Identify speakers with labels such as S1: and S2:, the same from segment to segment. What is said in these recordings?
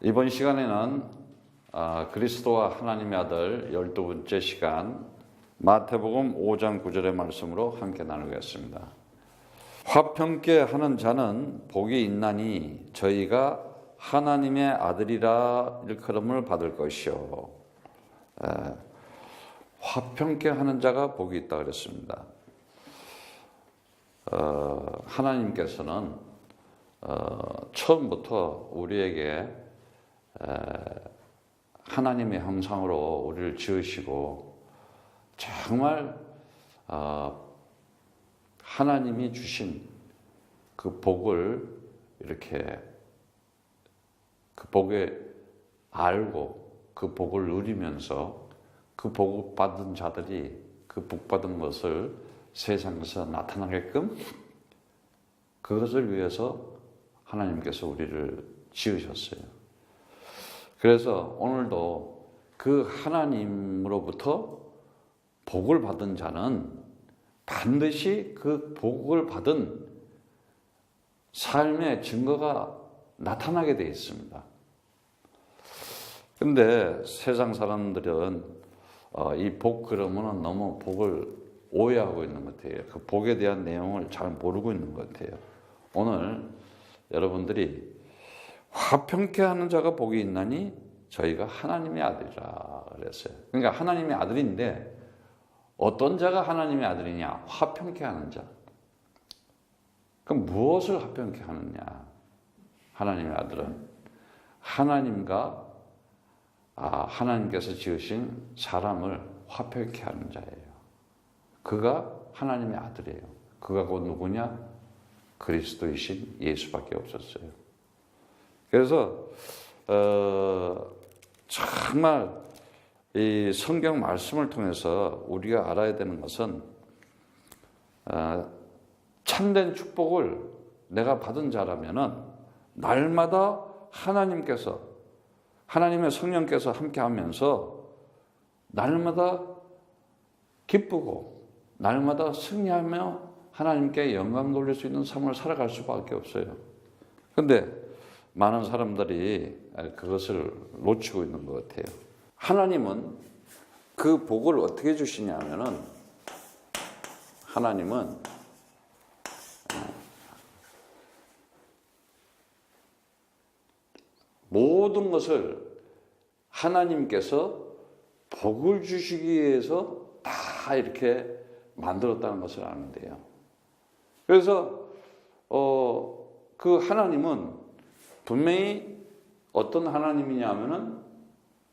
S1: 이번 시간에는 그리스도와 하나님의 아들 12번째 시간 마태복음 5장 9절의 말씀으로 함께 나누겠습니다. 화평케 하는 자는 복이 있나니 저희가 하나님의 아들이라 일컬음을 받을 것이요. 화평케 하는 자가 복이 있다 그랬습니다. 하나님께서는 처음부터 우리에게 하나님의 형상으로 우리를 지으시고 정말 하나님이 주신 그 복을 이렇게 그 복을 알고 그 복을 누리면서 그 복을 받은 자들이 그 복 받은 것을 세상에서 나타나게끔 그것을 위해서 하나님께서 우리를 지으셨어요. 그래서 오늘도 그 하나님으로부터 복을 받은 자는 반드시 그 복을 받은 삶의 증거가 나타나게 되어 있습니다. 근데 세상 사람들은 이 복 그러면 너무 복을 오해하고 있는 것 같아요. 그 복에 대한 내용을 잘 모르고 있는 것 같아요. 오늘 여러분들이 화평케 하는 자가 복이 있나니 저희가 하나님의 아들이라 그랬어요. 그러니까 하나님의 아들인데 어떤 자가 하나님의 아들이냐? 화평케 하는 자. 그럼 무엇을 화평케 하느냐? 하나님의 아들은 하나님과 하나님께서 지으신 사람을 화평케 하는 자예요. 그가 하나님의 아들이에요. 그가 곧 누구냐? 그리스도이신 예수밖에 없었어요. 그래서 정말 이 성경 말씀을 통해서 우리가 알아야 되는 것은 참된 축복을 내가 받은 자라면은 날마다 하나님의 성령께서 함께하면서 날마다 기쁘고 날마다 승리하며 하나님께 영광 돌릴 수 있는 삶을 살아갈 수밖에 없어요. 그런데 많은 사람들이 그것을 놓치고 있는 것 같아요. 하나님은 그 복을 어떻게 주시냐면은 하나님은 모든 것을 하나님께서 복을 주시기 위해서 다 이렇게 만들었다는 것을 아면 돼요. 그래서 그 하나님은 분명히 어떤 하나님이냐 하면은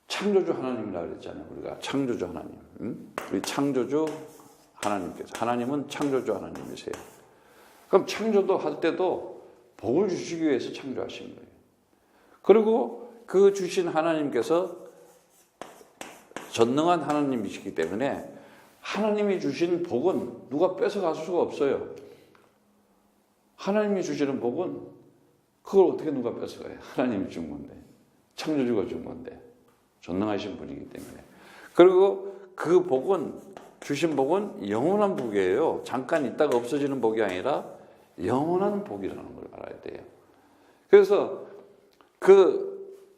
S1: 창조주 하나님이라고 그랬잖아요. 우리가 창조주 하나님. 우리 창조주 하나님께서. 하나님은 창조주 하나님이세요. 그럼 창조도 할 때도 복을 주시기 위해서 창조하신 거예요. 그리고 그 주신 하나님께서 전능한 하나님이시기 때문에 하나님이 주신 복은 누가 뺏어갈 수가 없어요. 하나님이 주시는 복은 그걸 어떻게 누가 뺏어가요? 하나님이 준 건데. 창조주가 준 건데. 전능하신 분이기 때문에. 그리고 그 복은, 주신 복은 영원한 복이에요. 잠깐 있다가 없어지는 복이 아니라 영원한 복이라는 걸 알아야 돼요. 그래서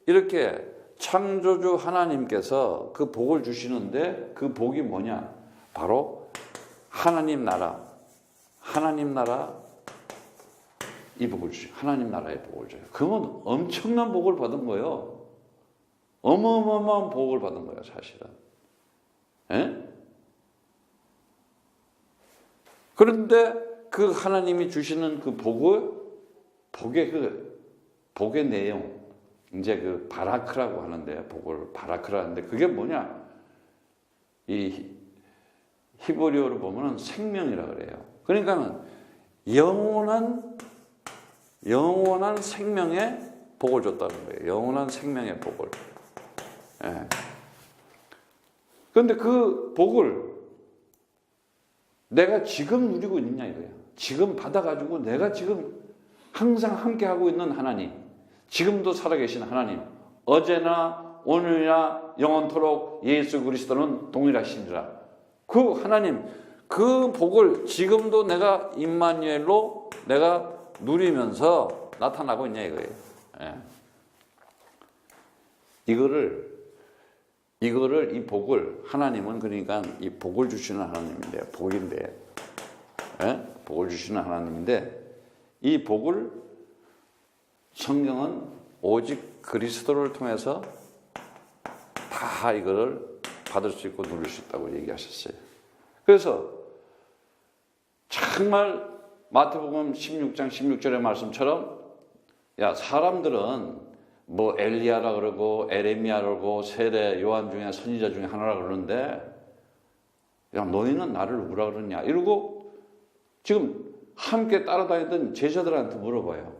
S1: 이렇게 창조주 하나님께서 그 복을 주시는데 그 복이 뭐냐? 바로 하나님 나라 이 복을 주셔요. 하나님 나라의 복을 줘요. 그건 엄청난 복을 받은 거예요. 어마어마한 복을 받은 거예요, 사실은. 에? 그런데 그 하나님이 주시는 그 복의 내용, 이제 그 바라크라고 하는데, 복을 바라크라 하는데, 그게 뭐냐? 이 히브리어로 보면은 생명이라 그래요. 그러니까 영원한 생명의 복을 줬다는 거예요. 영원한 생명의 복을. 예. 그런데 그 복을 내가 지금 누리고 있느냐 이거예요. 지금 받아가지고 내가 지금 항상 함께하고 있는 하나님, 지금도 살아계신 하나님, 어제나 오늘이나 영원토록 예수 그리스도는 동일하시니라. 그 하나님, 그 복을 지금도 내가 임마누엘로 내가 누리면서 나타나고 있냐 이거예요. 예. 이 복을 하나님은 그러니까 이 복을 주시는 하나님인데요. 복인데, 예? 복을 주시는 하나님인데 이 복을 성경은 오직 그리스도를 통해서 다 이거를 받을 수 있고 누릴 수 있다고 얘기하셨어요. 그래서 정말 마태복음 16장 16절의 말씀처럼 야, 사람들은 뭐 엘리야라 그러고 에레미야라 그러고 세례 요한 중에 선지자 중에 하나라 그러는데 야, 너희는 나를 누구라 그러냐 이러고 지금 함께 따라다니던 제자들한테 물어봐요.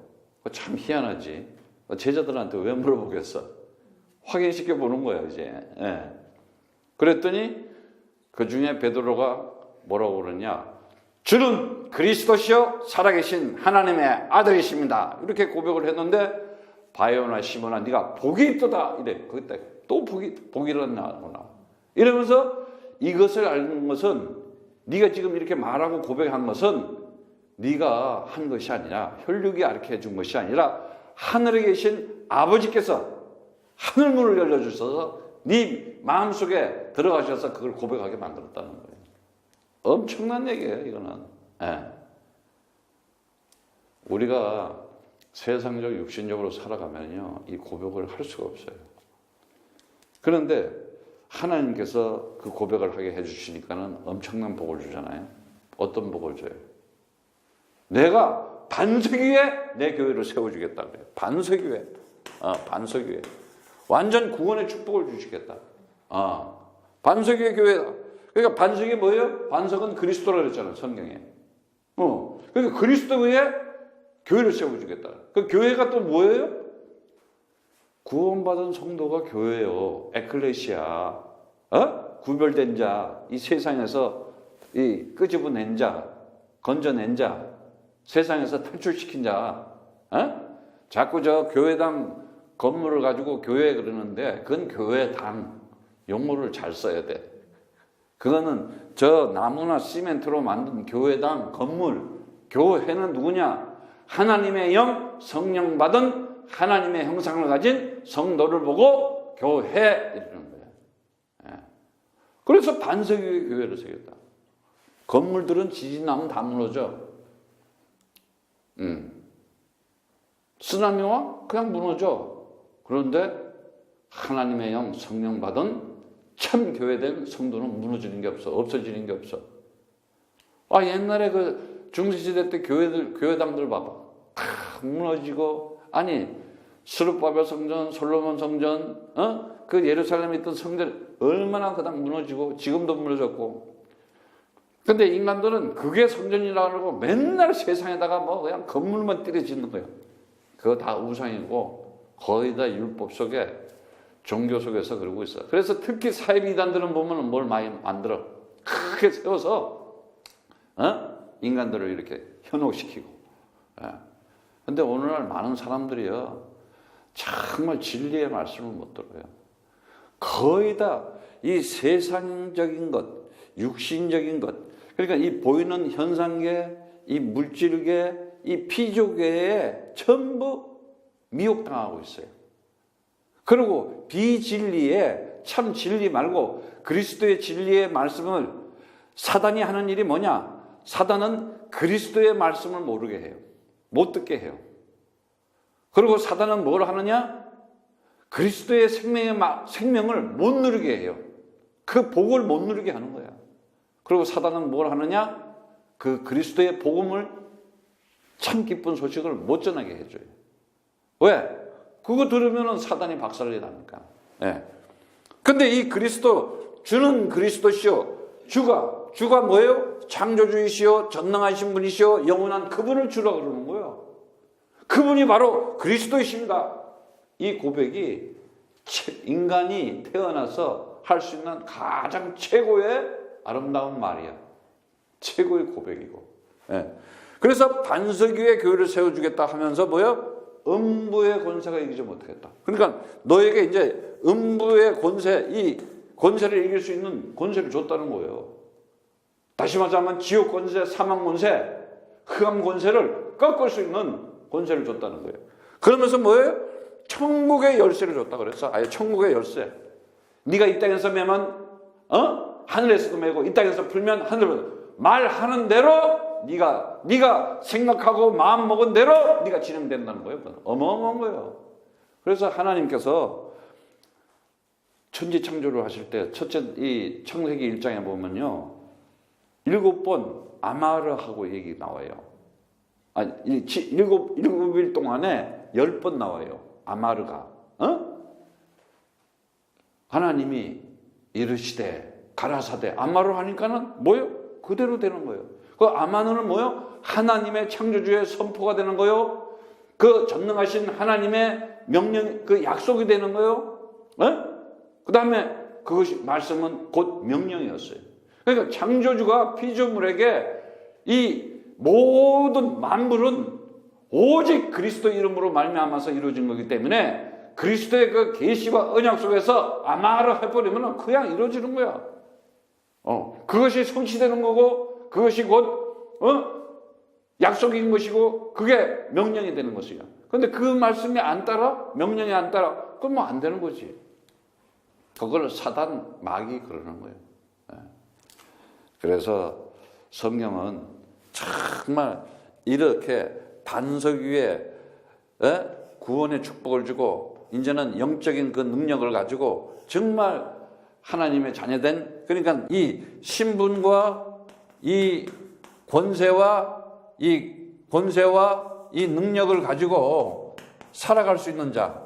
S1: 참 희한하지. 제자들한테 왜 물어보겠어? 확인시켜 보는 거예요, 이제. 예. 그랬더니 그 중에 베드로가 뭐라고 그러냐? 주는 그리스도시요 살아계신 하나님의 아들이십니다. 이렇게 고백을 했는데 바요나 시몬아 네가 복이 있도다 이래. 그때 또 복이라나 이러면서 이것을 알는 것은 네가 지금 이렇게 말하고 고백한 것은 네가 한 것이 아니라 혈육이 가르쳐 준 것이 아니라 하늘에 계신 아버지께서 하늘문을 열려주셔서 네 마음속에 들어가셔서 그걸 고백하게 만들었다는 거예요. 엄청난 얘기예요, 이거는. 예. 우리가 세상적 육신적으로 살아가면요, 이 고백을 할 수가 없어요. 그런데 하나님께서 그 고백을 하게 해주시니까는 엄청난 복을 주잖아요. 어떤 복을 줘요? 내가 반석 위에 내 교회를 세워주겠다 그래요. 반석 위에. 반석 위에. 완전 구원의 축복을 주시겠다. 반석 위에 교회다. 그러니까 반석이 뭐예요? 반석은 그리스도라고 그랬잖아요, 성경에. 그러니까 그리스도 위에 교회를 세워주겠다. 그 교회가 또 뭐예요? 구원받은 성도가 교회요. 에클레시아. 구별된 자. 이 세상에서 이 끄집어낸 자. 건져낸 자. 세상에서 탈출시킨 자. 자꾸 저 교회당 건물을 가지고 교회 그러는데 그건 교회당. 용어를 잘 써야 돼. 그거는 저 나무나 시멘트로 만든 교회당 건물. 교회는 누구냐? 하나님의 영, 성령 받은 하나님의 형상을 가진 성도를 보고 교회 이러는 거예요. 그래서 반석 위에 교회를 세웠다. 건물들은 지진 나면 다 무너져. 쓰나미 와? 그냥 무너져. 그런데 하나님의 영, 성령 받은 참 교회된 성도는 무너지는 게 없어. 없어지는 게 없어. 옛날에 그 중세시대 때 교회당들 봐봐. 다 무너지고, 아니, 스룹바벨 성전, 솔로몬 성전, 그 예루살렘에 있던 성전 얼마나 그당 무너지고, 지금도 무너졌고. 근데 인간들은 그게 성전이라고 하고 맨날 세상에다가 뭐 그냥 건물만 때려짓는 거예요. 그거 다 우상이고, 거의 다 율법 속에, 종교 속에서 그러고 있어요. 그래서 특히 사이비단들은 보면 뭘 많이 만들어. 크게 세워서, 인간들을 이렇게 현혹시키고. 근데 오늘날 많은 사람들이요, 정말 진리의 말씀을 못 들어요. 거의 다 이 세상적인 것, 육신적인 것, 그러니까 이 보이는 현상계, 이 물질계, 이 피조계에 전부 미혹당하고 있어요. 그리고 비진리에 참 진리 말고 그리스도의 진리의 말씀을 사단이 하는 일이 뭐냐? 사단은 그리스도의 말씀을 모르게 해요. 못 듣게 해요. 그리고 사단은 뭘 하느냐? 그리스도의 생명을 못 누리게 해요. 그 복을 못 누리게 하는 거야. 그리고 사단은 뭘 하느냐? 그 그리스도의 복음을 참 기쁜 소식을 못 전하게 해줘요. 왜? 그거 들으면 사단이 박살이 나니까. 근데 이 그리스도, 주는 그리스도시요. 주가 뭐예요? 창조주이시요, 전능하신 분이시요, 영원한 그분을 주라 그러는 거예요. 그분이 바로 그리스도이십니다. 이 고백이 인간이 태어나서 할 수 있는 가장 최고의 아름다운 말이야. 최고의 고백이고. 그래서 반석 위에 교회를 세워주겠다 하면서 뭐예요? 음부의 권세가 이기지 못하겠다. 그러니까 너에게 이제 음부의 권세, 이 권세를 이길 수 있는 권세를 줬다는 거예요. 다시 말하자면 지옥 권세, 사망 권세, 흑암 권세를 꺾을 수 있는 권세를 줬다는 거예요. 그러면서 뭐예요? 천국의 열쇠를 줬다 그랬어. 아예 천국의 열쇠. 네가 이 땅에서 매면 하늘에서도 매고 이 땅에서 풀면 하늘에서 말하는 대로 네가 생각하고 마음 먹은 대로 네가 진행된다는 거예요. 어마어마한 거예요. 그래서 하나님께서 천지 창조를 하실 때 첫째 이 창세기 1장에 보면요 7번 아마르하고 얘기 나와요. 아니 7일 동안에 10번 나와요. 아마르가 하나님이 이르시되 가라사대 아마르 하니까는 뭐요? 그대로 되는 거예요. 그 아마르는 뭐요? 하나님의 창조주의 선포가 되는 거요. 그 전능하신 하나님의 명령, 그 약속이 되는 거요. 그 다음에 그것이 말씀은 곧 명령이었어요. 그러니까 창조주가 피조물에게 이 모든 만물은 오직 그리스도 이름으로 말미암아서 이루어진 거기 때문에 그리스도의 그 계시와 언약 속에서 아마르 해버리면 그냥 이루어지는 거야. 그것이 성취되는 거고 그것이 곧 약속인 것이고 그게 명령이 되는 것이야. 그런데 그 말씀이 안 따라 명령이 안 따라 그럼 뭐 안 되는 거지. 그걸 사단 마귀 그러는 거예요. 그래서 성경은 정말 이렇게 반석 위에 구원의 축복을 주고 이제는 영적인 그 능력을 가지고 정말 하나님의 자녀된 그러니까 이 신분과 이 권세와 이 능력을 가지고 살아갈 수 있는 자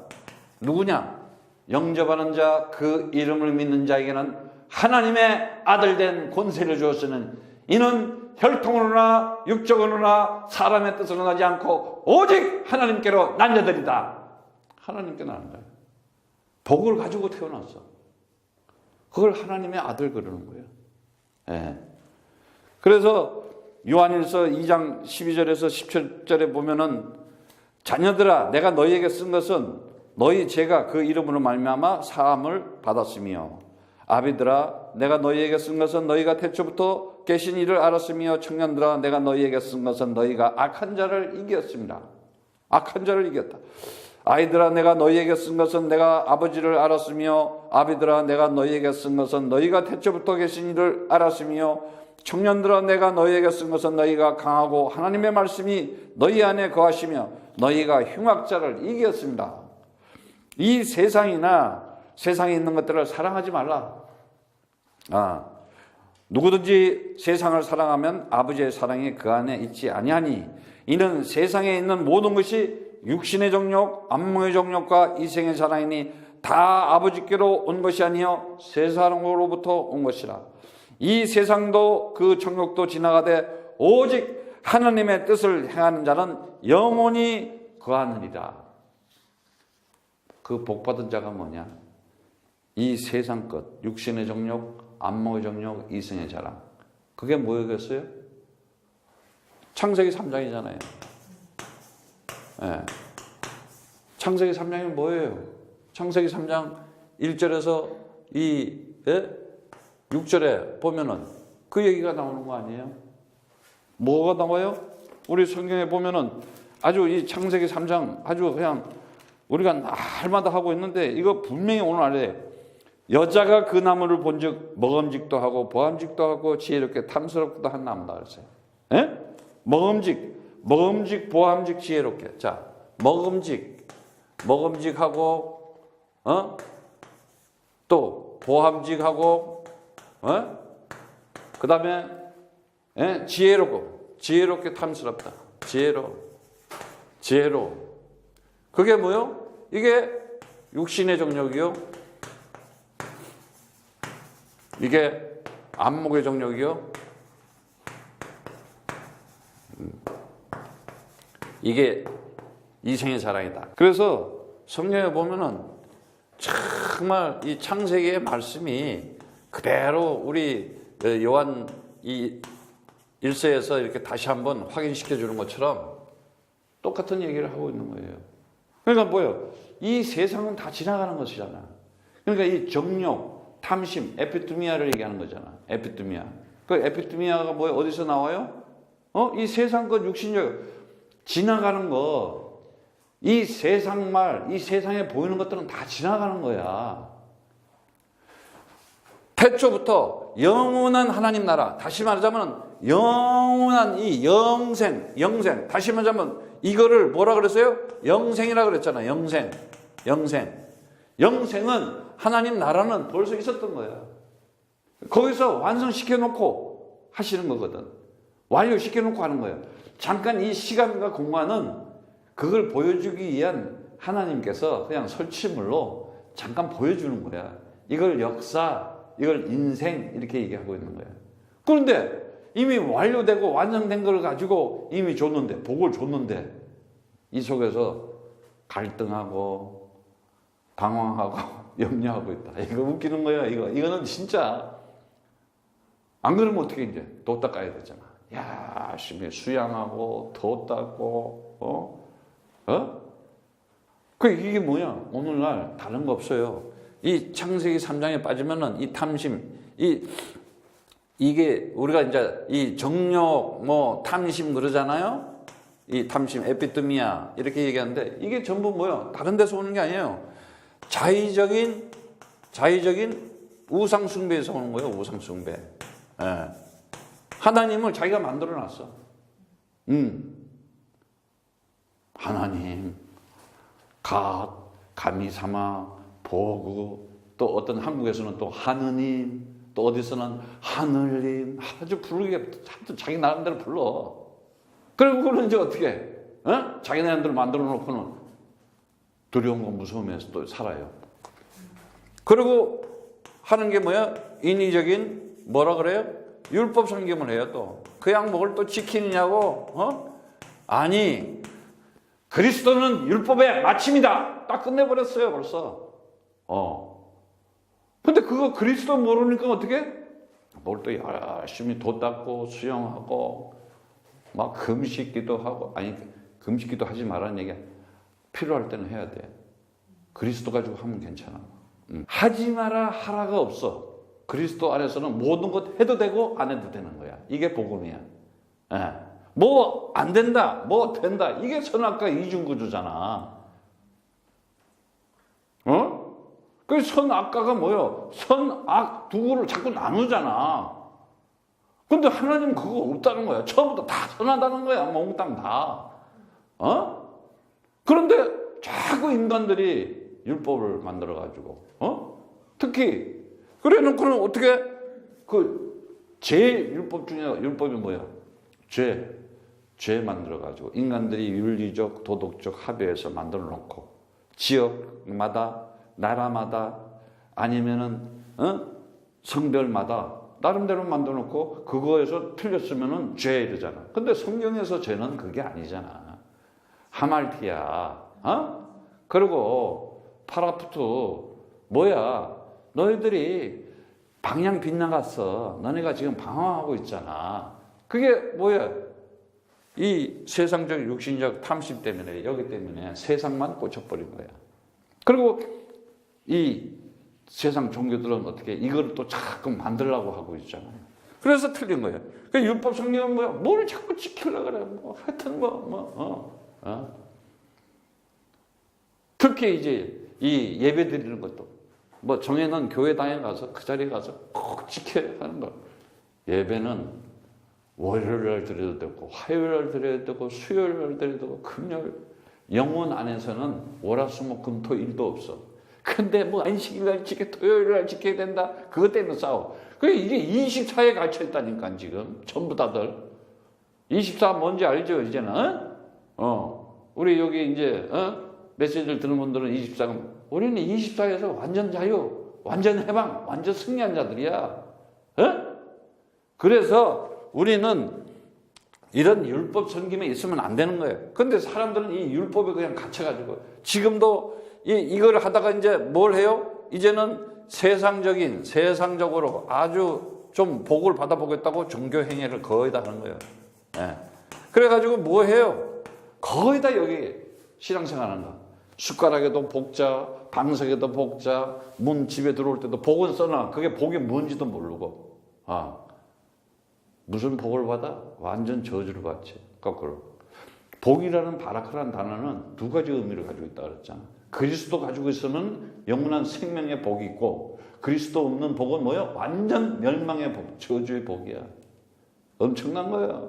S1: 누구냐? 영접하는 자, 그 이름을 믿는 자에게는 하나님의 아들 된 권세를 주었으는 이는 혈통으로나 육적으로나 사람의 뜻으로 나지 않고 오직 하나님께로 난 자들이다. 하나님께 나는 거예요. 복을 가지고 태어났어. 그걸 하나님의 아들 그러는 거예요. 예. 그래서 요한일서 2장 12절에서 17절에 보면은 자녀들아 내가 너희에게 쓴 것은 너희 죄가 그 이름으로 말미암아 사함을 받았으며 아비들아 내가 너희에게 쓴 것은 너희가 태초부터 계신 이를 알았으며 청년들아 내가 너희에게 쓴 것은 너희가 악한 자를 이겼습니다. 악한 자를 이겼다. 아이들아 내가 너희에게 쓴 것은 내가 아버지를 알았으며 아비들아 내가 너희에게 쓴 것은 너희가 태초부터 계신 이를 알았으며 청년들아 내가 너희에게 쓴 것은 너희가 강하고 하나님의 말씀이 너희 안에 거하시며 너희가 흉악자를 이겼습니다. 이 세상이나 세상에 있는 것들을 사랑하지 말라. 누구든지 세상을 사랑하면 아버지의 사랑이 그 안에 있지 아니하니 이는 세상에 있는 모든 것이 육신의 정욕, 안목의 정욕과 이생의 사랑이니 다 아버지께로 온 것이 아니요 세상으로부터 온 것이라. 이 세상도 그 정욕도 지나가되 오직 하나님의 뜻을 행하는 자는 영원히 거하느니라. 그 복받은 자가 뭐냐? 이 세상 것, 육신의 정욕, 안목의 정욕, 이생의 자랑. 그게 뭐였겠어요? 창세기 3장이잖아요. 네. 창세기 3장이 뭐예요? 창세기 3장 1절에서 6절에 보면은 그 얘기가 나오는 거 아니에요? 뭐가 나와요? 우리 성경에 보면은 아주 이 창세기 3장 아주 그냥 우리가 날마다 하고 있는데 이거 분명히 오늘 알아요. 여자가 그 나무를 본즉 먹음직도 하고 보암직도 하고 지혜롭게 탐스럽기도 한 나무다 그랬어요. 예? 먹음직, 보암직, 지혜롭게. 자, 먹음직하고 또 보암직하고 그 다음에 지혜롭게 탐스럽다. 지혜로. 그게 뭐요? 이게 육신의 정욕이요. 이게 안목의 정욕이요. 이게 이생의 사랑이다. 그래서 성경에 보면은 정말 이 창세기의 말씀이 그대로 우리 요한 이 1서에서 이렇게 다시 한번 확인시켜 주는 것처럼 똑같은 얘기를 하고 있는 거예요. 그러니까 뭐예요? 이 세상은 다 지나가는 것이잖아. 그러니까 이 정욕, 탐심, 에피투미아를 얘기하는 거잖아. 에피투미아. 그 에피투미아가 뭐예요? 어디서 나와요? 이 세상 것 육신적 지나가는 거. 이 세상 말, 이 세상에 보이는 것들은 다 지나가는 거야. 태초부터 영원한 하나님 나라, 다시 말하자면 영원한 이 영생, 다시 말하자면 이거를 뭐라 그랬어요? 영생이라 그랬잖아. 영생은 하나님 나라는 벌써 있었던 거야. 거기서 완성시켜 놓고 하시는 거거든. 완료시켜 놓고 하는 거예요. 잠깐 이 시간과 공간은 그걸 보여주기 위한 하나님께서 그냥 설치물로 잠깐 보여주는 거야. 이걸 역사, 이걸 인생 이렇게 얘기하고 있는 거야. 그런데 이미 완료되고 완성된 걸 가지고 이미 줬는데, 복을 줬는데 이 속에서 갈등하고 방황하고 염려하고 있다. 이거 웃기는 거야. 이거는 진짜. 안 그러면 어떻게 이제 도 닦아야 되잖아. 열심히 수양하고 도 닦고 그 이게 뭐야? 오늘날 다른 거 없어요. 이 창세기 3장에 빠지면은 이 탐심, 이게 우리가 이제 이 정욕 뭐 탐심 그러잖아요. 이 탐심 에피드미아 이렇게 얘기하는데 이게 전부 뭐야? 다른 데서 오는 게 아니에요. 자의적인 우상 숭배에서 오는 거예요. 우상 숭배. 예. 하나님을 자기가 만들어 놨어. 하나님, 감히 삼아, 보고, 또 어떤 한국에서는 또 하느님, 또 어디서는 하늘님, 아주 부르게 자기 나름대로 불러. 그리고 그는 이제 어떻게, 자기 나름대로 만들어 놓고는 두려운 거 무서우면서 또 살아요. 그리고 하는 게 뭐야? 인위적인, 뭐라 그래요? 율법 성김을 해요, 또. 그 양복을 또 지키느냐고, 아니, 그리스도는 율법의 마침이다. 딱 끝내버렸어요, 벌써. 근데 그거 그리스도 모르니까 어떻게? 뭘 또 열심히 도 닦고 수영하고 막 금식기도 하고, 아니 금식기도 하지 말라는 얘기야. 필요할 때는 해야 돼. 그리스도 가지고 하면 괜찮아. 하지 마라 하라가 없어. 그리스도 안에서는 모든 것 해도 되고 안 해도 되는 거야. 이게 복음이야. 뭐 안 된다, 뭐 된다. 이게 선악과 이중구조잖아. 그 선악과가 뭐예요? 선악 두 구를 자꾸 나누잖아. 근데 하나님 그거 없다는 거야. 처음부터 다 선하다는 거야. 몽땅 다. 그런데 자꾸 인간들이 율법을 만들어가지고, 특히, 그래 놓고는 어떻게, 율법 중에, 율법이 뭐야? 죄 만들어가지고, 인간들이 윤리적, 도덕적 합의해서 만들어 놓고, 지역마다, 나라마다, 아니면은, 성별마다, 나름대로 만들어 놓고, 그거에서 틀렸으면은 죄 이러잖아. 근데 성경에서 죄는 그게 아니잖아. 하말티야. 그리고 파라푸트 뭐야? 너희들이 방향 빗나갔어. 너네가 지금 방황하고 있잖아. 그게 뭐야? 이 세상적 육신적 탐심 때문에, 여기 때문에 세상만 꽂혀버린 거야. 그리고 이 세상 종교들은 어떻게 이걸 또 자꾸 만들려고 하고 있잖아요. 그래서 틀린 거예요. 그 율법 성경은 뭐야? 뭘 자꾸 지키려고 그래? 뭐 하여튼 특히 이제 이 예배 드리는 것도 뭐 정해놓은 교회당에 가서 그 자리에 가서 꼭 지켜야 하는 거. 예배는 월요일날 드려도 되고 화요일날 드려도 되고 수요일날 드려도 되고 금요일, 영혼 안에서는 월화수목금토일도 없어. 근데 뭐 안식일날 지켜, 토요일날 지켜야 된다. 그것 때문에 싸워. 이게 24에 갇혀 있다니까 지금 전부 다들. 24 뭔지 알죠 이제는? 우리 여기 이제 메시지를 듣는 분들은 24가, 우리는 24에서 완전 자유, 완전 해방, 완전 승리한 자들이야. 그래서 우리는 이런 율법 섬김에 있으면 안 되는 거예요. 근데 사람들은 이 율법에 그냥 갇혀가지고 지금도 이걸 하다가 이제 뭘 해요? 이제는 세상적으로 아주 좀 복을 받아보겠다고 종교 행위를 거의 다 하는 거예요. 그래가지고 뭐 해요? 거의 다 여기 신앙생활 하는 거. 숟가락에도 복자, 방석에도 복자, 문 집에 들어올 때도 복은 써놔. 그게 복이 뭔지도 모르고. 무슨 복을 받아? 완전 저주를 받지. 거꾸로. 복이라는 바라크라는 단어는 두 가지 의미를 가지고 있다 그랬잖아. 그리스도 가지고 있으면 영원한 생명의 복이 있고, 그리스도 없는 복은 뭐야? 완전 멸망의 복, 저주의 복이야. 엄청난 거야.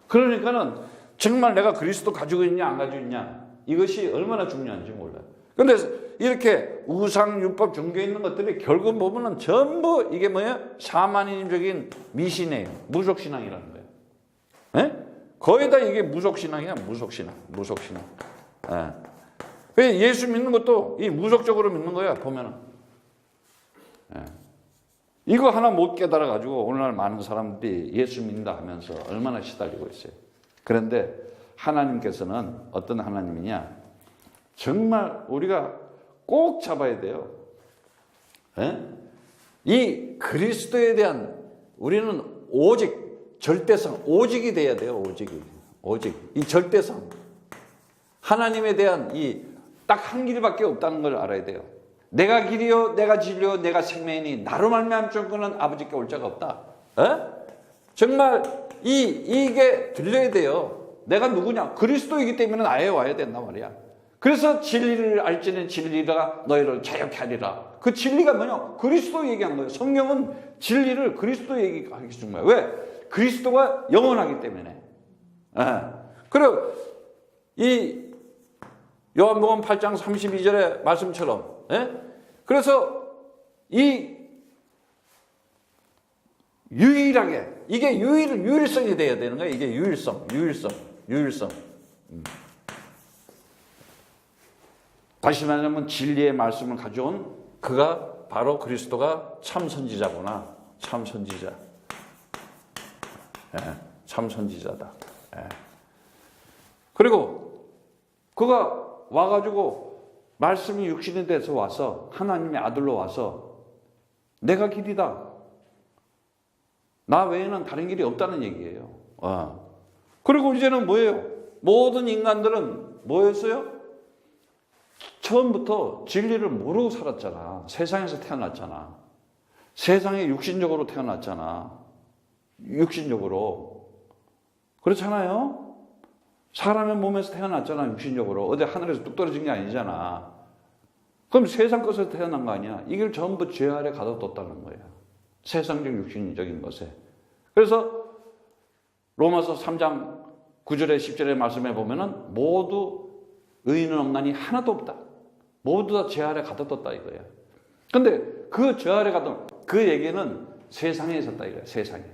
S1: 그러니까는 정말 내가 그리스도 가지고 있냐 안 가지고 있냐, 이것이 얼마나 중요한지 몰라요. 근데 이렇게 우상율법 종교에 있는 것들이 결국 보면은 전부 이게 뭐예요? 샤머니즘적인 미신이에요. 무속신앙이라는 거예요. 예? 거의 다 이게 무속신앙이야. 무속신앙. 예. 예수 믿는 것도 이 무속적으로 믿는 거야, 보면은. 예. 이거 하나 못 깨달아가지고 오늘날 많은 사람들이 예수 믿는다 하면서 얼마나 시달리고 있어요. 그런데 하나님께서는 어떤 하나님이냐? 정말 우리가 꼭 잡아야 돼요. 예? 이 그리스도에 대한 우리는 오직 절대성, 오직이 돼야 돼요. 오직. 이 절대성. 하나님에 대한 이 딱 한 길밖에 없다는 걸 알아야 돼요. 내가 길이요, 내가 진리요, 내가 생명이니 나로 말미암아 쫓고는 아버지께 올 자가 없다. 에? 정말 이게 들려야 돼요. 내가 누구냐? 그리스도이기 때문에 나에 와야 된다 말이야. 그래서 진리를 알지는 진리가 너희를 자유케 하리라. 그 진리가 뭐냐? 그리스도 얘기한 거예요. 성경은 진리를 그리스도 얘기하기 준 거예요. 왜? 그리스도가 영원하기 때문에. 그리고 이 요한복음 8장 32절의 말씀처럼, 그래서 이 유일하게, 이게 유일성이 돼야 되는 거예요. 이게 유일성. 다시 말하면 진리의 말씀을 가져온 그가 바로 그리스도가 참 선지자구나. 참 선지자. 참 선지자다. 그리고 그가 와가지고 말씀이 육신이 돼서 와서 하나님의 아들로 와서 내가 길이다. 나 외에는 다른 길이 없다는 얘기예요. 그리고 이제는 뭐예요? 모든 인간들은 뭐였어요? 처음부터 진리를 모르고 살았잖아. 세상에서 태어났잖아. 세상에 육신적으로 태어났잖아. 육신적으로. 그렇잖아요? 사람의 몸에서 태어났잖아. 육신적으로. 어디 하늘에서 뚝 떨어진 게 아니잖아. 그럼 세상 것에서 태어난 거 아니야? 이걸 전부 죄 아래 가둬뒀다는 거야. 세상적 육신적인 것에. 그래서 로마서 3장 9절에 10절의 말씀에 보면은 모두 의인은 없나니 하나도 없다. 모두 다 죄 아래 가둬뒀다 이거야. 근데 그 죄 아래 가둔 그 얘기는 세상에 있었다 이거야. 세상에.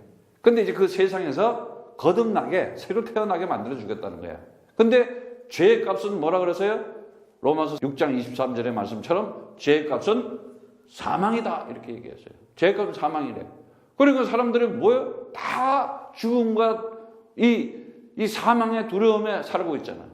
S1: 근데 이제 그 세상에서 거듭나게 새로 태어나게 만들어 주겠다는 거야. 근데 죄의 값은 뭐라 그랬어요? 로마서 6장 23절의 말씀처럼 죄의 값은 사망이다 이렇게 얘기했어요. 죄의 값은 사망이래. 그리고 사람들이 뭐예요? 다 죽음과 이 사망의 두려움에 살고 있잖아.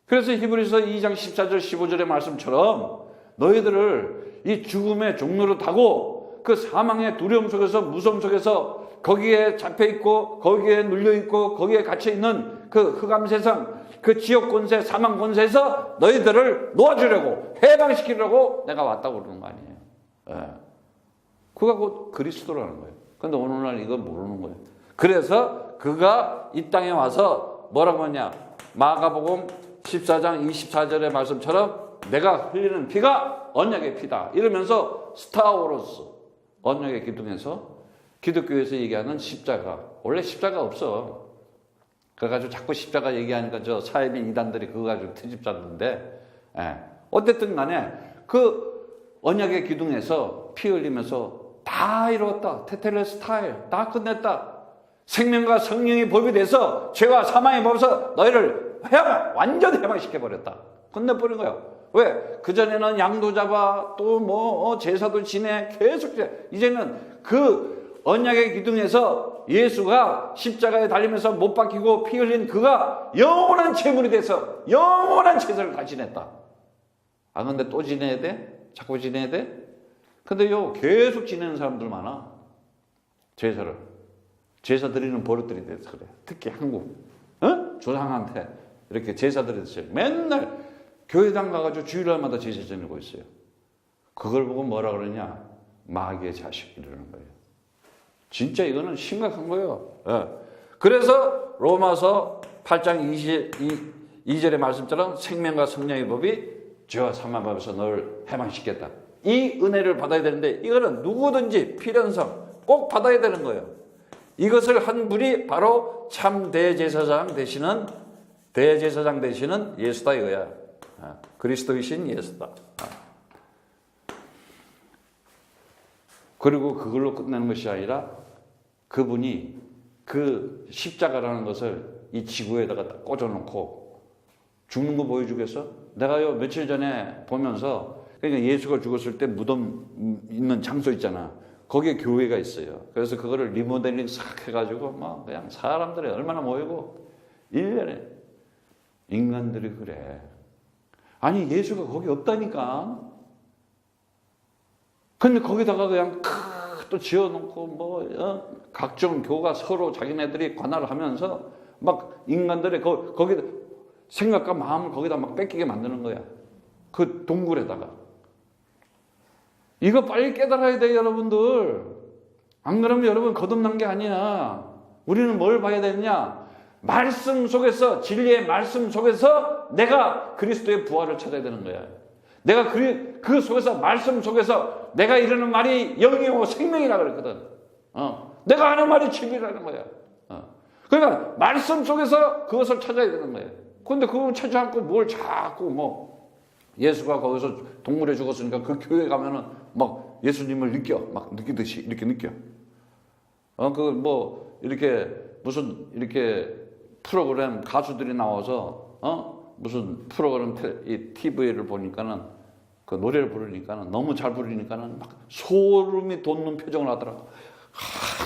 S1: 그래서 히브리서 2장 14절 15절의 말씀처럼 너희들을 이 죽음의 종로로 타고 그 사망의 두려움 속에서 무서움 속에서 거기에 잡혀있고 거기에 눌려있고 거기에 갇혀있는 그 흑암 세상, 그 지옥 권세, 사망 권세에서 너희들을 놓아주려고 해방시키려고 내가 왔다고 그러는 거 아니에요. 그가 곧 그리스도라는 거예요. 근데 오늘날 이건 모르는 거예요. 그래서 그가 이 땅에 와서 뭐라고 하냐? 마가복음 14장 24절의 말씀처럼 내가 흘리는 피가 언약의 피다 이러면서 스타워로스 언약의 기둥에서 기독교에서 얘기하는 십자가, 원래 십자가 없어. 그래가지고 자꾸 십자가 얘기하니까 저 사회비 이단들이 그거 가지고 트집 잡는데, 어쨌든 간에 그 언약의 기둥에서 피 흘리면서 다 이루었다. 테텔레스타일 다 끝냈다. 생명과 성령이 법이 돼서 죄와 사망의 법에서 너희를 완전히 해방시켜버렸다. 끝내버린 거야. 왜? 그전에는 양도 잡아 또 뭐 제사도 지내 계속 이제는 그 언약의 기둥에서 예수가 십자가에 달리면서 못 박히고 피 흘린 그가 영원한 제물이 돼서 영원한 제사를 다 지냈다. 근데 또 지내야 돼? 자꾸 지내야 돼? 근데요 계속 지내는 사람들 많아. 제사를. 제사 드리는 버릇들이 돼서 그래. 특히 한국 조상한테 이렇게 제사 드려서 맨날 교회당 가가지고 주일날마다 제사 지내고 있어요. 그걸 보고 뭐라 그러냐? 마귀의 자식이라는 거예요. 진짜 이거는 심각한 거예요. 그래서 로마서 8장 22절의 말씀처럼 생명과 성령의 법이 죄와 사망의 법에서 너를 해방시켰다. 이 은혜를 받아야 되는데 이거는 누구든지 필연성 꼭 받아야 되는 거예요. 이것을 한 분이 바로 참 대제사장 되시는 예수다 이거야. 그리스도이신 예수다. 그리고 그걸로 끝내는 것이 아니라 그분이 그 십자가라는 것을 이 지구에다가 딱 꽂아놓고 죽는 거 보여주겠어? 내가요 며칠 전에 보면서 그러니까 예수가 죽었을 때 무덤 있는 장소 있잖아. 거기에 교회가 있어요. 그래서 그거를 리모델링 싹 해가지고 막 그냥 사람들이 얼마나 모이고 1년에 인간들이 그래. 아니 예수가 거기 없다니까. 근데 거기다가 그냥 또 지어놓고 뭐 각종 교가 서로 자기네들이 관할을 하면서 막 인간들의 거기 생각과 마음을 거기다 막 뺏기게 만드는 거야. 그 동굴에다가. 이거 빨리 깨달아야 돼요, 여러분들. 안 그러면 여러분 거듭난 게 아니야. 우리는 뭘 봐야 되느냐? 말씀 속에서, 진리의 말씀 속에서 내가 그리스도의 부활을 찾아야 되는 거야. 내가 그 속에서, 말씀 속에서 내가 이러는 말이 영이고 생명이라 그랬거든. 내가 하는 말이 진리라는 거야. 그러니까 말씀 속에서 그것을 찾아야 되는 거예요. 그런데 그걸 찾지 않고 뭘 자꾸 뭐 예수가 거기서 동물에 죽었으니까 그 교회 가면은 막 예수님을 막 느끼듯이 이렇게 느껴. 그 뭐 이렇게 무슨 이렇게 프로그램 가수들이 나와서 무슨 프로그램 이 TV를 보니까는 그 노래를 부르니까는 너무 잘 부르니까는 막 소름이 돋는 표정을 하더라고.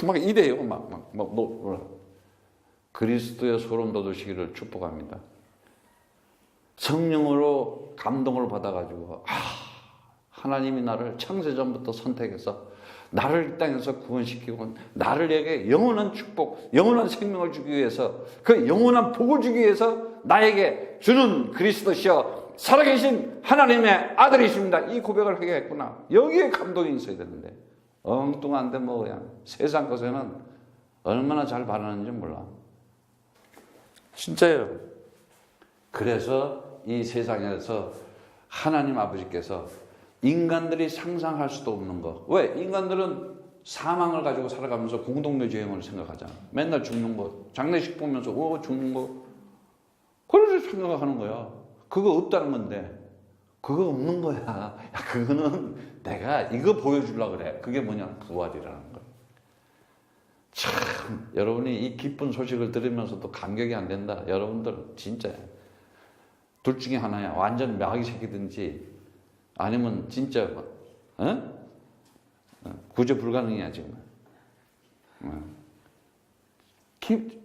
S1: 막 이래요, 그리스도의 소름 돋으시기를 축복합니다. 성령으로 감동을 받아가지고 하나님이 나를 창세전부터 선택해서 나를 이 땅에서 구원시키고 나를에게 영원한 축복, 영원한 생명을 주기 위해서 그 영원한 복을 주기 위해서 나에게 주는 그리스도시여 살아계신 하나님의 아들이십니다. 이 고백을 하게 했구나. 여기에 감동이 있어야 되는데 엉뚱한데 뭐 그냥 세상 것에는 얼마나 잘 바라는지 몰라. 진짜예요. 그래서 이 세상에서 하나님 아버지께서 인간들이 상상할 수도 없는 거. 왜? 인간들은 사망을 가지고 살아가면서 공동묘지행을 생각하잖아. 맨날 죽는 거. 장례식 보면서 죽는 거. 그래서 생각하는 거야. 그거 없다는 건데. 그거 없는 거야. 야, 그거는 내가 이거 보여주려고 그래. 그게 뭐냐? 부활이라는 거야. 참 여러분이 이 기쁜 소식을 들으면서도 감격이 안 된다. 여러분들 진짜 둘 중에 하나야. 완전 마귀 새끼든지 아니면 진짜 구조 불가능이야 지금.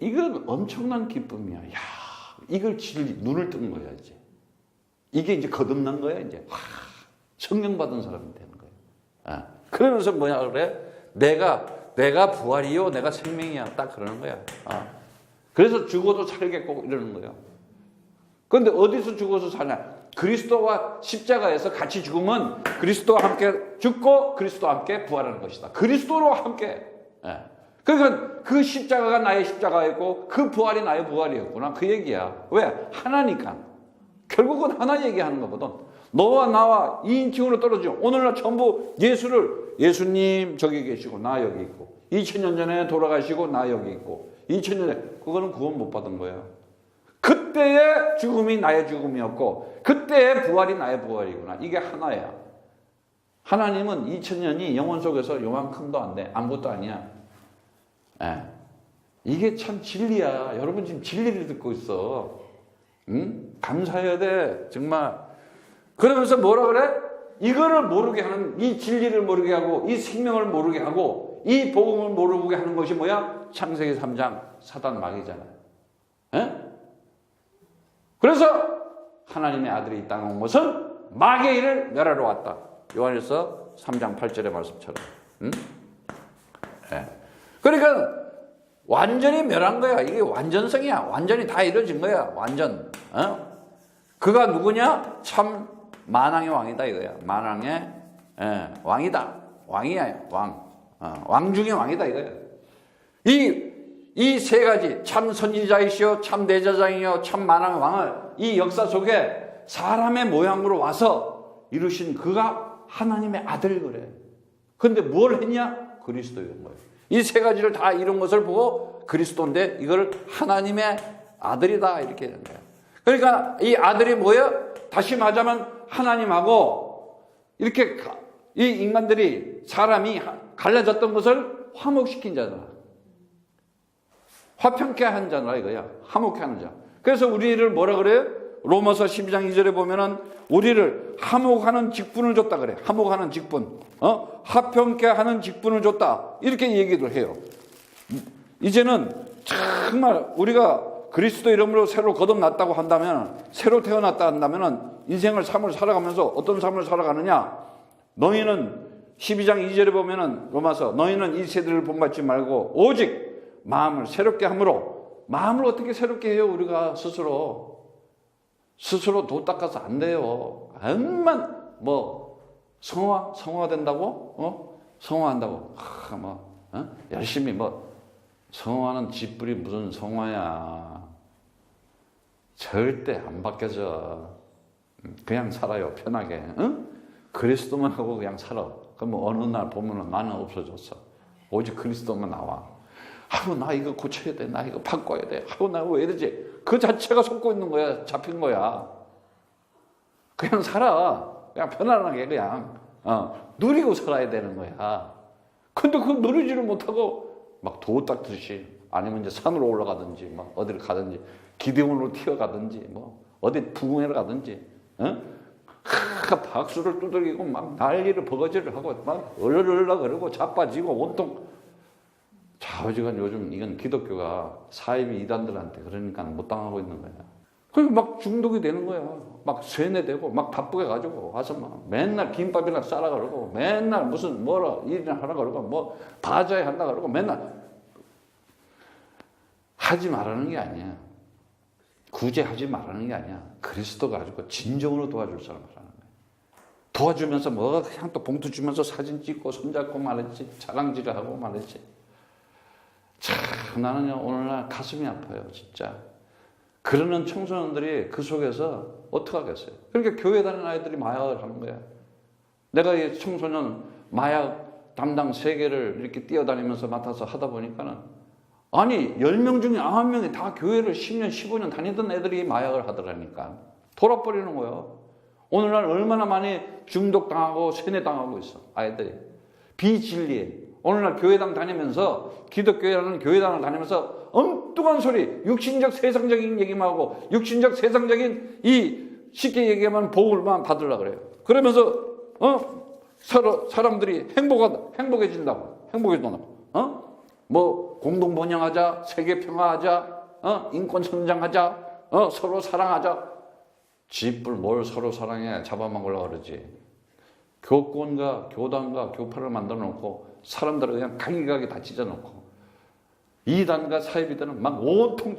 S1: 이건 엄청난 기쁨이야. 야, 이걸 눈을 뜨는 거야 이제. 이게 이제 거듭난 거야 이제. 성령 받은 사람이 되는 거야. 그러면서 뭐냐 그래? 내가 부활이요, 내가 생명이야. 딱 그러는 거야. 그래서 죽어도 살겠고 이러는 거야. 그런데 어디서 죽어서 사냐? 그리스도와 십자가에서 같이 죽으면 그리스도와 함께 죽고 그리스도와 함께 부활하는 것이다. 그리스도로 함께. 그러니까 그 십자가가 나의 십자가였고 그 부활이 나의 부활이었구나. 그 얘기야. 왜? 하나니까. 결국은 하나 얘기하는 거거든. 너와 나와 2인칭으로 떨어지죠. 오늘날 전부 예수님 저기 계시고 나 여기 있고 2000년 전에 돌아가시고 나 여기 있고 2000년 전에 그거는 구원 못 받은 거예요. 그때의 죽음이 나의 죽음이었고 그때의 부활이 나의 부활이구나. 이게 하나야. 하나님은 2000년이 영혼 속에서 요만큼도 안 돼. 아무것도 아니야. 이게 참 진리야. 여러분 지금 진리를 듣고 있어. 응? 감사해야 돼. 정말. 그러면서 뭐라 그래? 이거를 모르게 하는, 이 진리를 모르게 하고 이 생명을 모르게 하고 이 복음을 모르게 하는 것이 뭐야? 창세기 3장 사단 마귀잖아. 그래서 하나님의 아들이 이 땅에 온 것은 마귀의 일을 멸하러 왔다. 요한일서 3장 8절의 말씀처럼. 그러니까 완전히 멸한 거야. 이게 완전성이야. 완전히 다 이루어진 거야. 완전. 그가 누구냐? 참 만왕의 왕이다 이거야. 만왕의 왕이다. 왕이야. 왕. 왕 중의 왕이다 이거야. 이 세 가지, 참 선지자이시오, 참 대제사장이요, 참 만왕의 왕을 이 역사 속에 사람의 모양으로 와서 이루신 그가 하나님의 아들 그래. 근데 뭘 했냐? 그리스도인 거예요. 이 세 가지를 다 이룬 것을 보고 그리스도인데 이걸 하나님의 아들이다 이렇게 되는 거예요. 그러니까 이 아들이 뭐예요? 다시 말하자면 하나님하고 이렇게 이 인간들이 사람이 갈라졌던 것을 화목시킨 자잖아. 화평케 한 자라 이거야. 화목케 하는 자. 그래서 우리를 뭐라 그래요? 로마서 12장 2절에 보면은 우리를 화목하는 직분을 줬다 그래. 화목하는 직분. 화평케 하는 직분을 줬다. 이렇게 얘기도 해요. 이제는 정말 우리가 그리스도 이름으로 새로 거듭났다고 한다면, 새로 태어났다 한다면은 인생을 삶을 살아가면서 어떤 삶을 살아가느냐? 너희는 12장 2절에 보면은 로마서 너희는 이 세대를 본받지 말고 오직 마음을 새롭게 함으로. 마음을 어떻게 새롭게 해요? 우리가 스스로 도 닦아서 안 돼요. 암만 성화 된다고? 성화한다고 열심히 성화는 쥐뿔이 무슨 성화야. 절대 안 바뀌어져. 그냥 살아요, 편하게. 그리스도만 하고 그냥 살아. 그럼 어느 날 보면은 나는 없어졌어. 오직 그리스도만 나와. 나 이거 고쳐야 돼. 나 이거 바꿔야 돼. 나 왜 이러지? 그 자체가 속고 있는 거야. 잡힌 거야. 그냥 살아. 그냥 편안하게 그냥 누리고 살아야 되는 거야. 근데 그거 누리지를 못하고 막 도 닦듯이, 아니면 이제 산으로 올라가든지 어디를 가든지 기대원으로 튀어가든지 어디 부흥회를 가든지 박수를 두들기고 막 난리를 버거지를 하고 막 얼얼얼라 그러고 자빠지고 온통. 좌우지간 요즘 이건 기독교가 사이비 이단들한테 그러니까 못 당하고 있는 거야. 그리고 막 중독이 되는 거야. 막 쇠뇌되고 막 바쁘게 가지고 와서 막 맨날 김밥이나 싸라 그러고 맨날 무슨 일이나 하라 그러고 바자회 한다 그러고 맨날 하지 말라는 게 아니야. 굳이 하지 말라는 게 아니야. 그리스도가 가지고 진정으로 도와줄 사람을 하는 거야. 도와주면서 그냥 또 봉투 주면서 사진 찍고 손잡고 말했지. 자랑질을 하고 말했지. 참 나는요 오늘날 가슴이 아파요 진짜. 그러는 청소년들이 그 속에서 어떡하겠어요. 그러니까 교회 다니는 아이들이 마약을 하는 거야. 내가 이 청소년 마약 담당 3개를 이렇게 뛰어다니면서 맡아서 하다 보니까는, 아니 10명 중에 9명이 다 교회를 10년 15년 다니던 애들이 마약을 하더라니까. 돌아버리는 거예요. 오늘날 얼마나 많이 중독당하고 세뇌당하고 있어 아이들이. 비진리에 오늘날 교회당 다니면서, 기독교회라는 교회당을 다니면서 엉뚱한 소리, 육신적 세상적인 얘기만 하고, 육신적 세상적인 쉽게 얘기하면 복을만 받으려고 그래요. 그러면서 서로 사람들이 행복해진다고. 공동 번영하자, 세계 평화하자, 인권 성장하자, 서로 사랑하자. 쥐뿔 뭘 서로 사랑해. 잡아먹으려고 그러지. 교권과 교단과 교파를 만들어 놓고 사람들을 그냥 각기각기 다 찢어놓고, 이단과 사이비단은 막 온통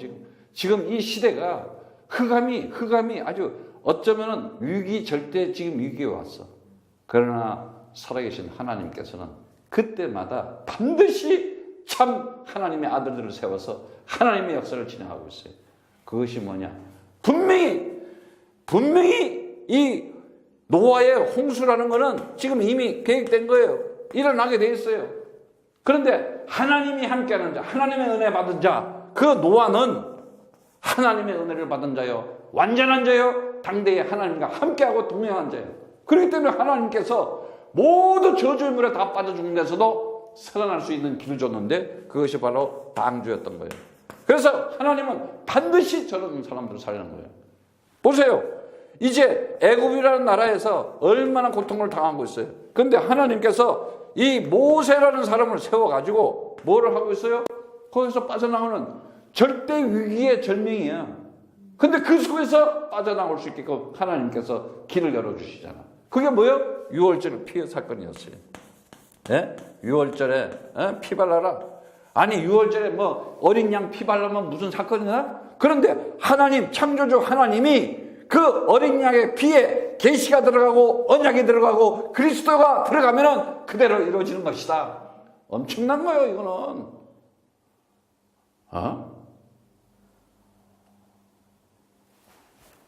S1: 지금 이 시대가 흑암이 아주 어쩌면은 절대 지금 위기에 왔어. 그러나 살아계신 하나님께서는 그때마다 반드시 참 하나님의 아들들을 세워서 하나님의 역사를 진행하고 있어요. 그것이 뭐냐? 분명히 이 노아의 홍수라는 거는 지금 이미 계획된 거예요. 일어나게 돼 있어요. 그런데 하나님이 함께하는 자, 하나님의 은혜 받은 자, 그 노아는 하나님의 은혜를 받은 자요, 완전한 자요, 당대의 하나님과 함께하고 동행한 자요. 그렇기 때문에 하나님께서 모두 저주의 물에 다 빠져 죽는 데서도 살아날 수 있는 길을 줬는데, 그것이 바로 방주였던 거예요. 그래서 하나님은 반드시 저런 사람들을 살리는 거예요. 보세요. 이제 애굽이라는 나라에서 얼마나 고통을 당하고 있어요. 그런데 하나님께서 이 모세라는 사람을 세워가지고 뭐를 하고 있어요? 거기서 빠져나오는 절대 위기의 절명이야. 근데 그 속에서 빠져나올 수 있게끔 하나님께서 길을 열어주시잖아. 그게 뭐예요? 유월절 피해 사건이었어요. 예? 유월절에 피 발라라. 아니 유월절에 어린 양 피 발라면 무슨 사건이나? 그런데 하나님, 창조주 하나님이 그 어린 양의 피에 계시가 들어가고 언약이 들어가고 그리스도가 들어가면은 그대로 이루어지는 것이다. 엄청난 거예요, 이거는.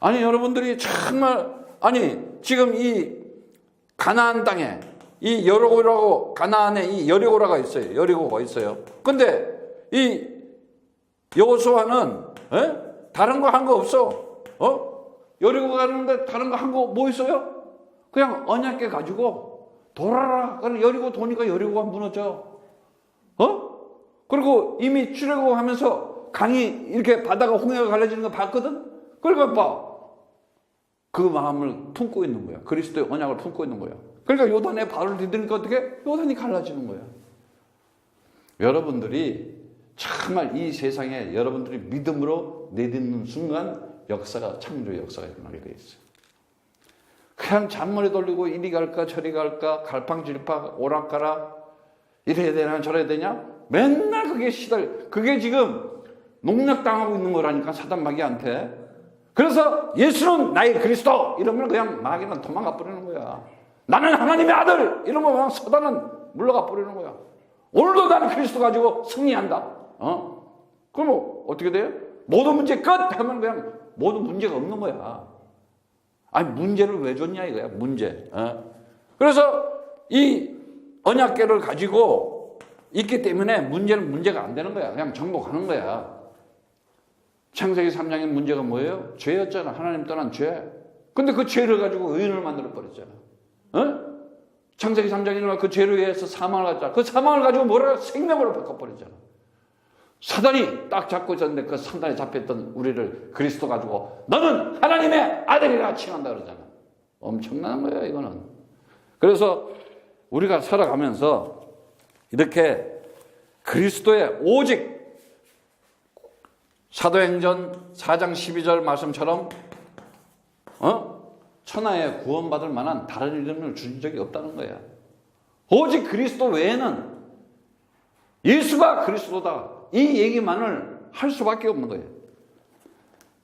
S1: 아니 여러분들이 정말 지금 이 가나안 땅에 이 여리고라고 가나안에 이 여리고라가 있어요. 여리고가 있어요. 근데 이 여호수아는 다른 거 한 거 없어. 여리고 가는데 다른 거 한 거 뭐 있어요? 그냥 언약궤 가지고 돌아라. 그럼 여리고 도니까 여리고가 무너져. 그리고 이미 출애굽하면서 강이 이렇게 바다가 홍해가 갈라지는 거 봤거든. 그러니까 봐. 그 마음을 품고 있는 거야. 그리스도의 언약을 품고 있는 거야. 그러니까 요단에 발을 디디니까 어떻게? 요단이 갈라지는 거야. 여러분들이 정말 이 세상에 여러분들이 믿음으로 내딛는 순간 역사가 창조의 역사가 일어나게 돼 있어요. 그냥 잔머리 돌리고 이리 갈까 저리 갈까 갈팡질팡 오락가락 이래야 되냐 저래야 되냐 맨날 그게 지금 농락당하고 있는 거라니까 사단 마귀한테. 그래서 예수는 나의 그리스도 이러면 그냥 마귀는 도망가 버리는 거야. 나는 하나님의 아들 이러면 그냥 사단은 물러가 버리는 거야. 오늘도 나는 그리스도 가지고 승리한다. 그럼 어떻게 돼요? 모든 문제 끝 하면 그냥 모든 문제가 없는 거야. 아니 문제를 왜 줬냐 이거야. 문제. 그래서 이 언약궤를 가지고 있기 때문에 문제는 문제가 안 되는 거야. 그냥 정복하는 거야. 창세기 3장의 문제가 뭐예요? 죄였잖아. 하나님 떠난 죄. 근데 그 죄를 가지고 의인을 만들어 버렸잖아. 창세기 3장에 그 죄로 의해서 사망을 갖잖아. 그 사망을 가지고 뭐라? 생명으로 바꿔버렸잖아. 사단이 딱 잡고 있었는데 그 사단에 잡혔던 우리를 그리스도 가지고 너는 하나님의 아들이라 칭한다 그러잖아. 엄청난 거예요 이거는. 그래서 우리가 살아가면서 이렇게 그리스도의 오직 사도행전 4장 12절 말씀처럼 천하에 구원받을 만한 다른 이름을 주신 적이 없다는 거야. 오직 그리스도 외에는 예수가 그리스도다. 이 얘기만을 할 수밖에 없는 거예요.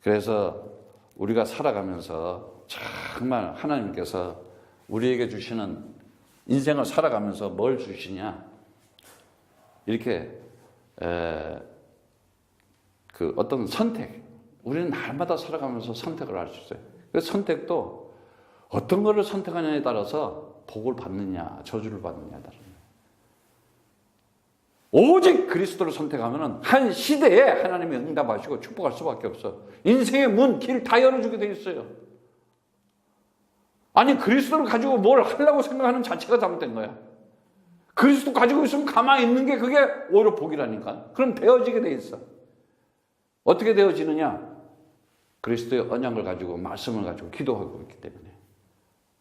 S1: 그래서 우리가 살아가면서 정말 하나님께서 우리에게 주시는 인생을 살아가면서 뭘 주시냐. 이렇게 그 어떤 선택. 우리는 날마다 살아가면서 선택을 할 수 있어요. 그 선택도 어떤 것을 선택하느냐에 따라서 복을 받느냐 저주를 받느냐에 따라. 오직 그리스도를 선택하면 한 시대에 하나님이 응답하시고 축복할 수밖에 없어. 인생의 문, 길 다 열어주게 돼 있어요. 아니 그리스도를 가지고 뭘 하려고 생각하는 자체가 잘못된 거야. 그리스도 가지고 있으면 가만히 있는 게 그게 오히려 복이라니까. 그럼 되어지게 돼 있어. 어떻게 되어지느냐? 그리스도의 언약을 가지고 말씀을 가지고 기도하고 있기 때문에.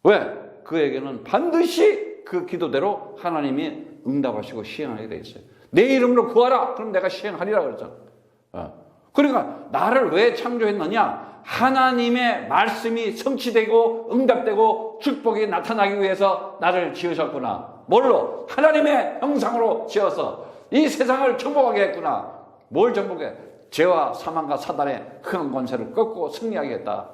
S1: 왜? 그에게는 반드시 그 기도대로 하나님이 응답하시고 시행하게 돼 있어요. 내 이름으로 구하라. 그럼 내가 시행하리라 그랬잖아. 그러니까 나를 왜 창조했느냐? 하나님의 말씀이 성취되고 응답되고 축복이 나타나기 위해서 나를 지으셨구나. 뭘로? 하나님의 형상으로 지어서 이 세상을 정복하게 했구나. 뭘 정복해? 죄와 사망과 사단의 흥한 권세를 꺾고 승리하게 했다.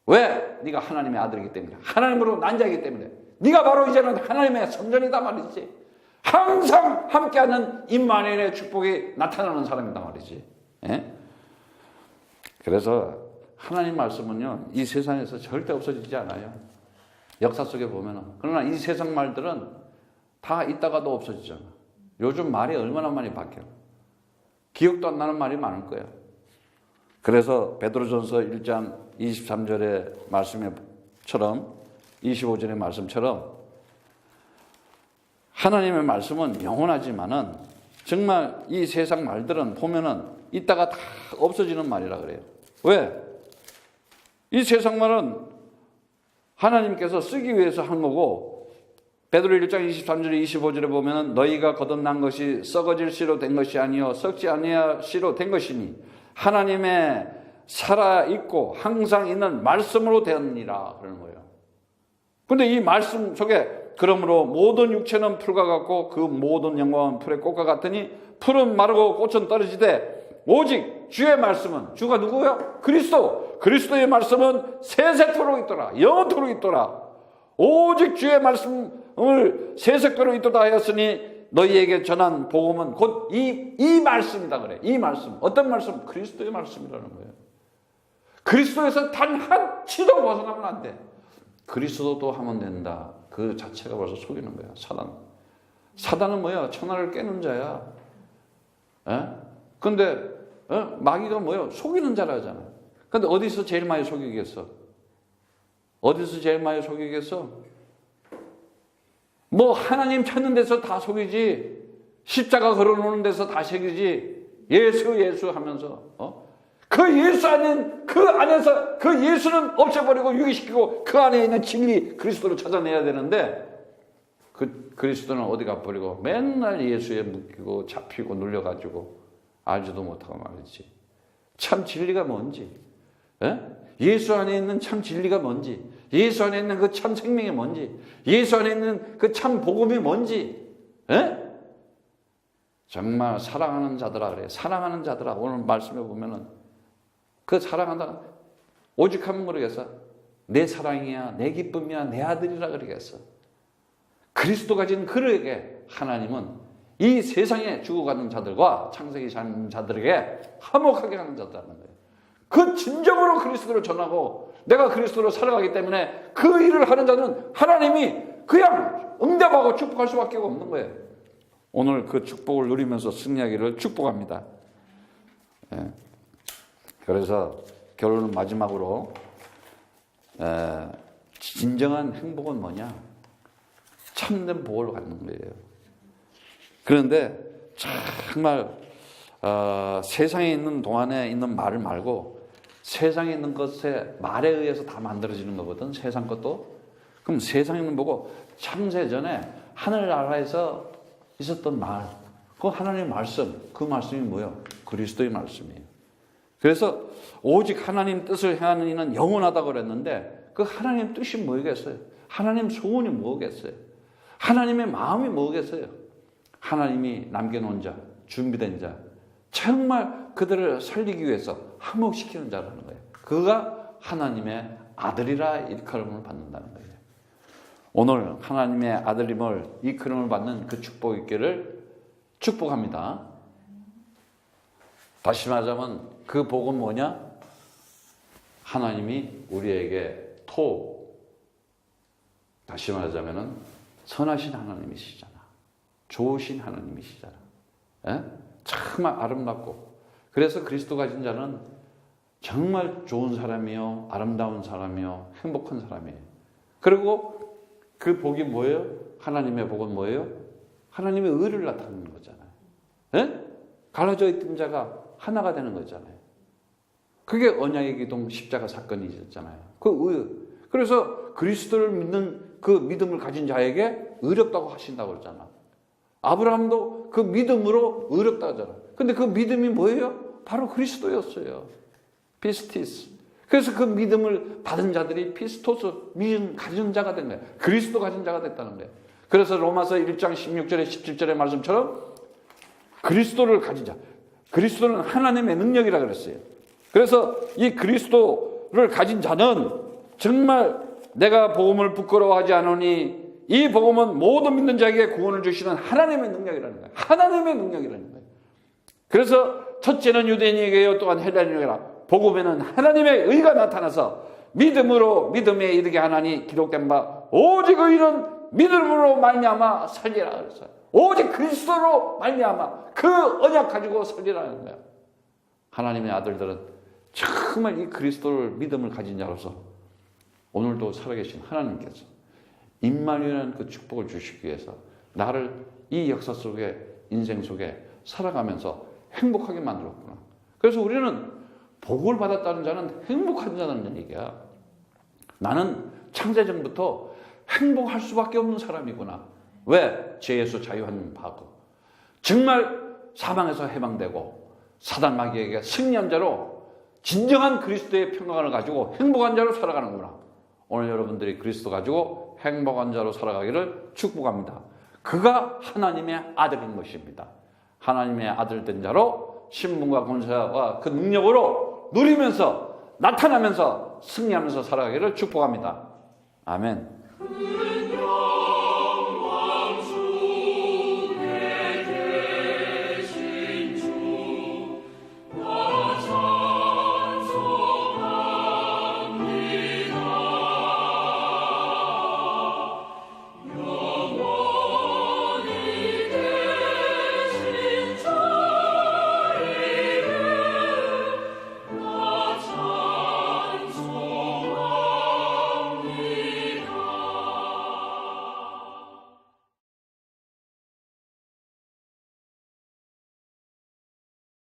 S1: 왜? 네가 하나님의 아들이기 때문에. 하나님으로 난 자이기 때문에. 네가 바로 이제는 하나님의 선전이다 말이지. 항상 함께하는 임마누엘의 축복이 나타나는 사람이다 말이지. 예? 그래서 하나님 말씀은요 이 세상에서 절대 없어지지 않아요. 역사 속에 보면은. 그러나 이 세상 말들은 다 있다가도 없어지잖아. 요즘 말이 얼마나 많이 바뀌어. 기억도 안 나는 말이 많을 거야. 그래서 베드로전서 1장 23절의 말씀처럼 25절의 말씀처럼 하나님의 말씀은 영원하지만은 정말 이 세상 말들은 보면은 이따가 다 없어지는 말이라 그래요. 왜? 이 세상 말은 하나님께서 쓰기 위해서 한 거고 베드로 1장 23절 25절에 보면은 너희가 거듭난 것이 썩어질 씨로 된 것이 아니요 썩지 아니할 씨로 된 것이니 하나님의 살아있고 항상 있는 말씀으로 되었느니라 그러는 거예요. 근데 이 말씀 속에 그러므로 모든 육체는 풀과 같고 그 모든 영광은 풀의 꽃과 같으니 풀은 마르고 꽃은 떨어지되 오직 주의 말씀은 주가 누구예요? 그리스도. 그리스도의 말씀은 세세토록 있더라. 영원토록 있더라. 오직 주의 말씀을 세세토록 있도다 하였으니 너희에게 전한 복음은 곧 이 말씀이다 그래. 이 말씀. 어떤 말씀? 그리스도의 말씀이라는 거예요. 그리스도에서 단 한 치도 벗어나면 안 돼. 그리스도도 하면 된다. 그 자체가 벌써 속이는 거야. 사단은 뭐야? 천하를 깨는 자야. 근데 마귀가 뭐야? 속이는 자라잖아. 근데 어디서 제일 많이 속이겠어? 어디서 제일 많이 속이겠어? 뭐 하나님 찾는 데서 다 속이지. 십자가 걸어놓는 데서 다 속이지. 예수 하면서 그 예수 아닌 그 안에서 그 예수는 없애버리고 유기시키고 그 안에 있는 진리 그리스도를 찾아내야 되는데 그 그리스도는 어디 가버리고 맨날 예수에 묶이고 잡히고 눌려가지고 알지도 못하고 말이지. 참 진리가 뭔지, 예수 안에 있는 참 진리가 뭔지, 예수 안에 있는 그 참 생명이 뭔지, 예수 안에 있는 그 참 복음이 뭔지, 정말 사랑하는 자들아 그래. 사랑하는 자들아. 오늘 말씀에 보면은 그 사랑한다 오직 하면 모르겠어. 내 사랑이야, 내 기쁨이야, 내 아들이라 그러겠어. 그리스도 가진 그에게 하나님은 이 세상에 죽어가는 자들과 창세기 사는 자들에게 화목하게 하는 자다는 거예요. 그 진정으로 그리스도를 전하고 내가 그리스도로 살아가기 때문에 그 일을 하는 자는 하나님이 그냥 응답하고 축복할 수밖에 없는 거예요. 오늘 그 축복을 누리면서 승리하기를 축복합니다. 그래서 결론은 마지막으로 진정한 행복은 뭐냐? 참된 복을 갖는 거예요. 그런데 정말 세상에 있는 동안에 있는 말을 말고 세상에 있는 것에 말에 의해서 다 만들어지는 거거든. 세상 것도. 그럼 세상에 있는 보고 창세전에 하늘나라에서 있었던 말, 그 하나님의 말씀, 그 말씀이 뭐예요? 그리스도의 말씀이에요. 그래서 오직 하나님 뜻을 행하는 이는 영원하다고 그랬는데 그 하나님 뜻이 뭐겠어요? 하나님 소원이 뭐겠어요? 하나님의 마음이 뭐겠어요? 하나님이 남겨놓은 자, 준비된 자, 정말 그들을 살리기 위해서 화목시키는 자라는 거예요. 그가 하나님의 아들이라 일컬음을 받는다는 거예요. 오늘 하나님의 아들임을 일컬음을 받는 그 축복 있기를 축복합니다. 다시 말하자면 그 복은 뭐냐? 하나님이 우리에게 다시 말하자면 선하신 하나님이시잖아. 좋으신 하나님이시잖아. 정말 아름답고. 그래서 그리스도 가진 자는 정말 좋은 사람이요, 아름다운 사람이요, 행복한 사람이에요. 그리고 그 복이 뭐예요? 하나님의 복은 뭐예요? 하나님의 의를 나타내는 거잖아요. 갈라져 있던 자가 하나가 되는 거잖아요. 그게 언약의 기동 십자가 사건이 있었잖아요. 그래서 그리스도를 믿는 그 믿음을 가진 자에게 의롭다고 하신다고 그러잖아. 아브라함도 그 믿음으로 의롭다고 하잖아. 근데 그 믿음이 뭐예요? 바로 그리스도였어요. 피스티스. 그래서 그 믿음을 받은 자들이 피스토스, 믿음 가진 자가 된 거예요. 그리스도 가진 자가 됐다는 거예요. 그래서 로마서 1장 16절에 17절의 말씀처럼 그리스도를 가진 자, 그리스도는 하나님의 능력이라 그랬어요. 그래서 이 그리스도를 가진 자는 정말 내가 복음을 부끄러워하지 않으니 이 복음은 모든 믿는 자에게 구원을 주시는 하나님의 능력이라는 거예요. 하나님의 능력이라는 거예요. 그래서 첫째는 유대인에게요 또한 헬라인에게라 복음에는 하나님의 의가 나타나서 믿음으로 믿음에 이르게 하나니 기록된 바 오직 의는 믿음으로 말미암아 살리라 그랬어요. 오직 그리스도로 말미암아 그 언약 가지고 살리라는 거야. 하나님의 아들들은 정말 이 그리스도를 믿음을 가진 자로서 오늘도 살아계신 하나님께서 임마누엘이라는 그 축복을 주시기 위해서 나를 이 역사 속에 인생 속에 살아가면서 행복하게 만들었구나. 그래서 우리는 복을 받았다는 자는 행복한 자라는 얘기야. 나는 창세전부터 행복할 수밖에 없는 사람이구나. 왜? 죄에서 자유한 바고 정말 사망에서 해방되고 사단 마귀에게 승리한 자로 진정한 그리스도의 평강을 가지고 행복한 자로 살아가는구나. 오늘 여러분들이 그리스도 가지고 행복한 자로 살아가기를 축복합니다. 그가 하나님의 아들인 것입니다. 하나님의 아들 된 자로 신분과 권세와 그 능력으로 누리면서 나타나면서 승리하면서 살아가기를 축복합니다. 아멘.